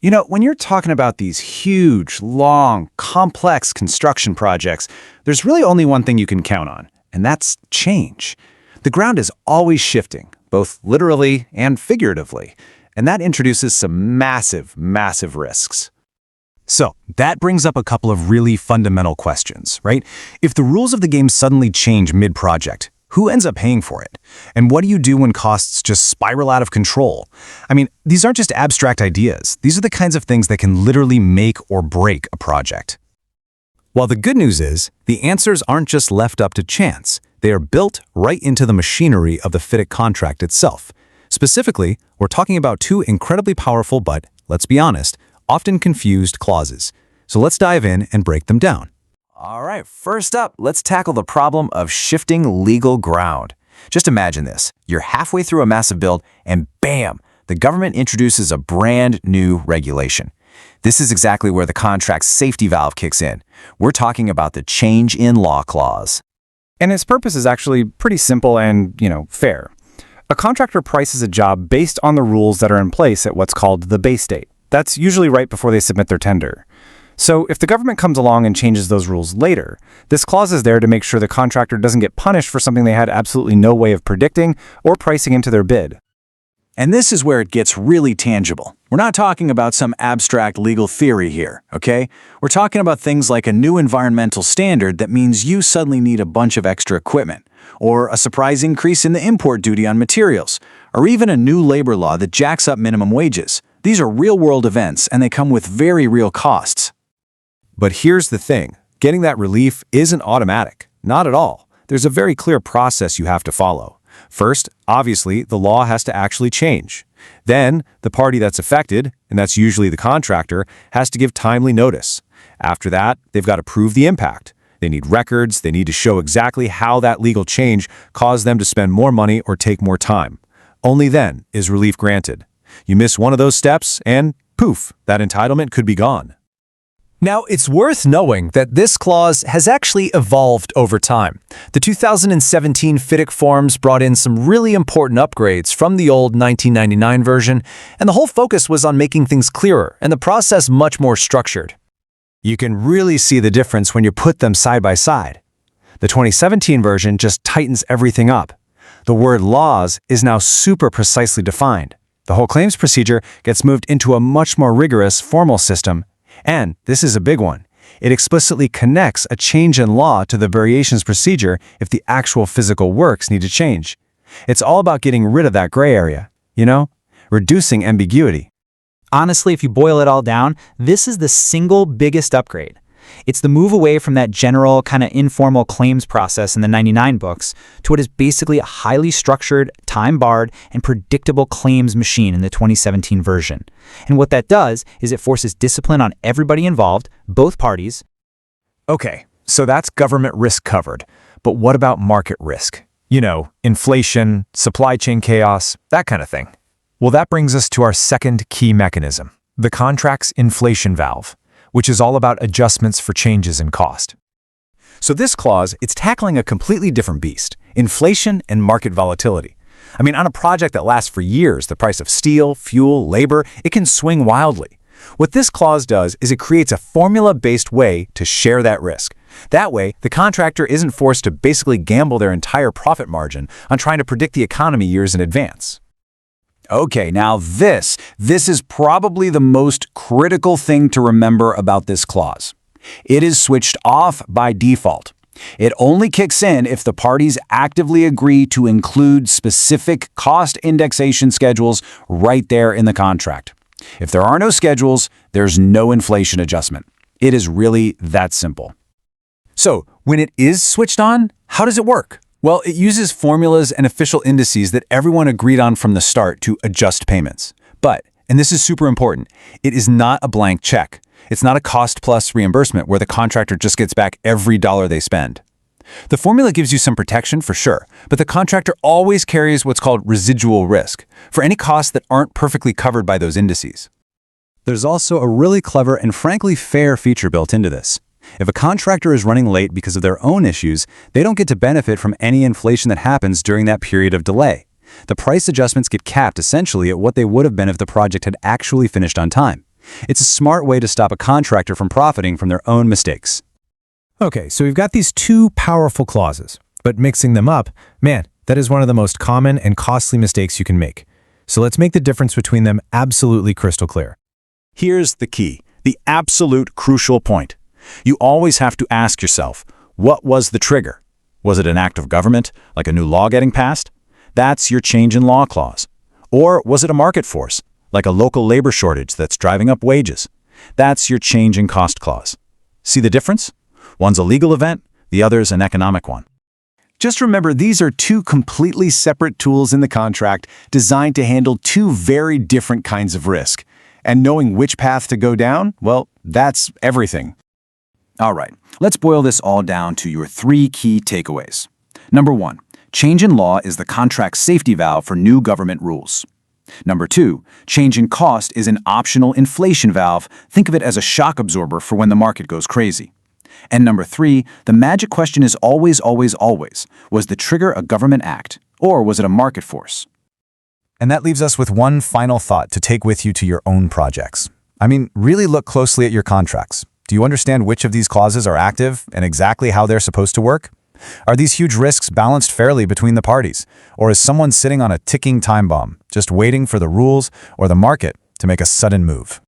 When you're talking about these huge, long, complex construction projects, there's really only one thing you can count on, and that's change. The ground is always shifting, both literally and figuratively, and that introduces some massive, massive risks. So that brings up a couple of really fundamental questions, right? If the rules of the game suddenly change mid-project, who ends up paying for it? And what do you do when costs just spiral out of control? These aren't just abstract ideas. These are the kinds of things that can literally make or break a project. While the good news is, the answers aren't just left up to chance. They are built right into the machinery of the FIDIC contract itself. Specifically, we're talking about two incredibly powerful but, let's be honest, often confused clauses. So let's dive in and break them down. All right, first up, let's tackle the problem of shifting legal ground. Just imagine this. You're halfway through a massive build, and bam, the government introduces a brand new regulation. This is exactly where the contract's safety valve kicks in. We're talking about the change in law clause. And its purpose is actually pretty simple and, fair. A contractor prices a job based on the rules that are in place at what's called the base date. That's usually right before they submit their tender. So if the government comes along and changes those rules later, this clause is there to make sure the contractor doesn't get punished for something they had absolutely no way of predicting or pricing into their bid. And this is where it gets really tangible. We're not talking about some abstract legal theory here, okay? We're talking about things like a new environmental standard that means you suddenly need a bunch of extra equipment, or a surprise increase in the import duty on materials, or even a new labor law that jacks up minimum wages. These are real-world events, and they come with very real costs. But here's the thing. Getting that relief isn't automatic. Not at all. There's a very clear process you have to follow. First, obviously, the law has to actually change. Then, the party that's affected, and that's usually the contractor, has to give timely notice. After that, they've got to prove the impact. They need records, they need to show exactly how that legal change caused them to spend more money or take more time. Only then is relief granted. You miss one of those steps, and poof, that entitlement could be gone. Now, it's worth knowing that this clause has actually evolved over time. The 2017 FIDIC forms brought in some really important upgrades from the old 1999 version, and the whole focus was on making things clearer and the process much more structured. You can really see the difference when you put them side by side. The 2017 version just tightens everything up. The word laws is now super precisely defined. The whole claims procedure gets moved into a much more rigorous formal system. And this is a big one. It explicitly connects a change in law to the variations procedure if the actual physical works need to change. It's all about getting rid of that gray area, reducing ambiguity. Honestly, if you boil it all down, this is the single biggest upgrade. It's the move away from that general kind of informal claims process in the 99 books to what is basically a highly structured, time-barred, and predictable claims machine in the 2017 version. And what that does is it forces discipline on everybody involved, both parties. Okay, so that's government risk covered. But what about market risk? Inflation, supply chain chaos, that kind of thing. Well, that brings us to our second key mechanism, the contract's inflation valve, which is all about adjustments for changes in cost. So this clause, it's tackling a completely different beast, inflation and market volatility. On a project that lasts for years, the price of steel, fuel, labor, it can swing wildly. What this clause does is it creates a formula-based way to share that risk. That way, the contractor isn't forced to basically gamble their entire profit margin on trying to predict the economy years in advance. Okay, now this is probably the most critical thing to remember about this clause. It is switched off by default. It only kicks in if the parties actively agree to include specific cost indexation schedules right there in the contract. If there are no schedules, there's no inflation adjustment. It is really that simple. So, when it is switched on, how does it work? Well, it uses formulas and official indices that everyone agreed on from the start to adjust payments. But, and this is super important, it is not a blank check. It's not a cost-plus reimbursement where the contractor just gets back every dollar they spend. The formula gives you some protection for sure, but the contractor always carries what's called residual risk for any costs that aren't perfectly covered by those indices. There's also a really clever and frankly fair feature built into this. If a contractor is running late because of their own issues, they don't get to benefit from any inflation that happens during that period of delay. The price adjustments get capped essentially at what they would have been if the project had actually finished on time. It's a smart way to stop a contractor from profiting from their own mistakes. Okay, so we've got these two powerful clauses, but mixing them up, man, that is one of the most common and costly mistakes you can make. So let's make the difference between them absolutely crystal clear. Here's the key, the absolute crucial point. You always have to ask yourself, what was the trigger? Was it an act of government, like a new law getting passed? That's your change in law clause. Or was it a market force, like a local labor shortage that's driving up wages? That's your change in cost clause. See the difference? One's a legal event, the other's an economic one. Just remember, these are two completely separate tools in the contract designed to handle two very different kinds of risk. And knowing which path to go down, well, that's everything. All right, let's boil this all down to your three key takeaways. Number one, change in law is the contract's safety valve for new government rules. Number two, change in cost is an optional inflation valve. Think of it as a shock absorber for when the market goes crazy. And number three, the magic question is always, was the trigger a government act, or was it a market force? And that leaves us with one final thought to take with you to your own projects. I mean, really look closely at your contracts. Do you understand which of these clauses are active and exactly how they're supposed to work? Are these huge risks balanced fairly between the parties? Or is someone sitting on a ticking time bomb, just waiting for the rules or the market to make a sudden move?